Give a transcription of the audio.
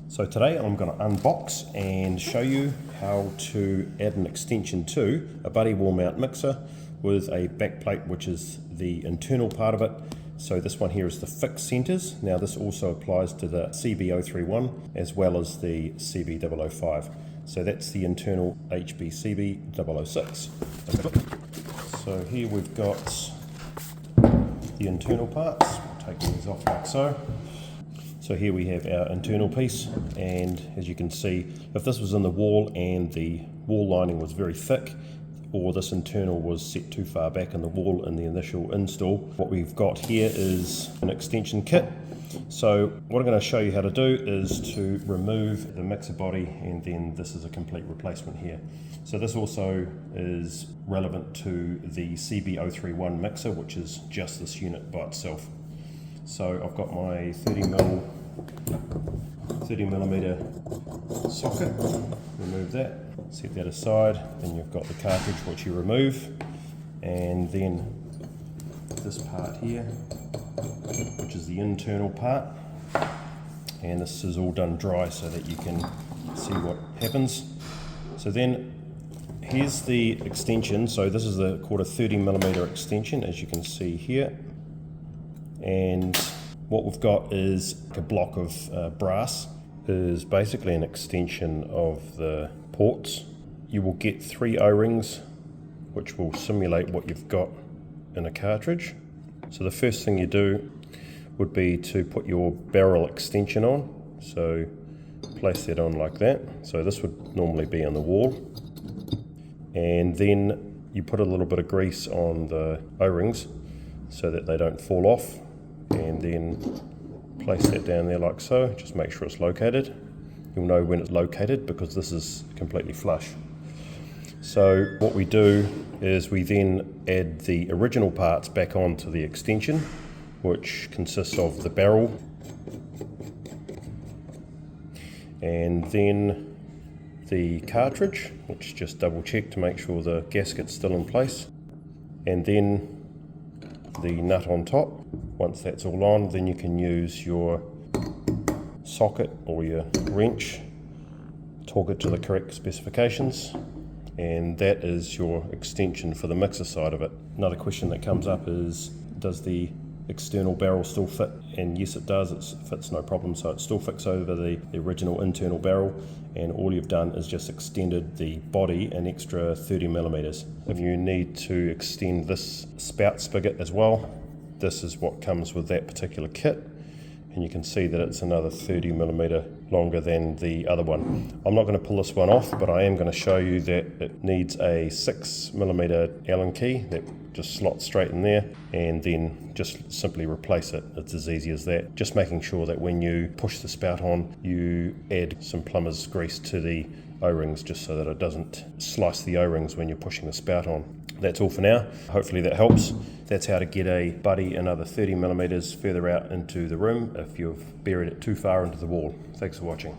So today I'm going to unbox and show you how to add an extension to a buddy wall mount mixer with a back plate, which is the internal part of it. So this one here is the fixed centers. Now this also applies to the CB031 as well as the CB005. So that's the internal HB CB006. So here we've got the internal parts. Taking these off like so. So here we have our internal piece, and as you can see, if this was in the wall and the wall lining was very thick, or this internal was set too far back in the wall in the initial install, what we've got here is an extension kit. So what I'm going to show you how to do is to remove the mixer body, and then this is a complete replacement here. So this also is relevant to the CB031 mixer, which is just this unit by itself. So I've got my 30mm socket, remove that, set that aside, then you've got the cartridge which you remove, and then this part here, which is the internal part, and this is all done dry so that you can see what happens. So then here's the extension. So this is called a 30mm extension, as you can see here. And what we've got is a block of brass. It is basically an extension of the ports. You will get 3 O-rings which will simulate what you've got in a cartridge. So the first thing you do would be to put your barrel extension on. So place that on like that. So this would normally be on the wall. And then you put a little bit of grease on the O-rings so that they don't fall off. And then place that down there like so. Just make sure it's located. You'll know when it's located because this is completely flush. So what we do is we then add the original parts back onto the extension, which consists of the barrel, and then the cartridge, which just double check to make sure the gasket's still in place, and then the nut on top. Once that's all on, then you can use your socket or your wrench, torque it to the correct specifications, and that is your extension for the mixer side of it. Another question that comes up is, does the external barrel still fit? And yes, it does. It fits no problem. So it still fits over the original internal barrel, and all you've done is just extended the body an extra 30mm. If you need to extend this spout spigot as well, this is what comes with that particular kit, and you can see that it's another 30mm longer than the other one. I'm not going to pull this one off, but I am going to show you that it needs a 6mm Allen key that just slots straight in there, and then just simply replace it. It's as easy as that. Just making sure that when you push the spout on, you add some plumber's grease to the O-rings just so that it doesn't slice the O-rings when you're pushing the spout on. That's all for now. Hopefully that helps. That's how to get a buddy another 30mm further out into the room if you've buried it too far into the wall. Thanks for watching.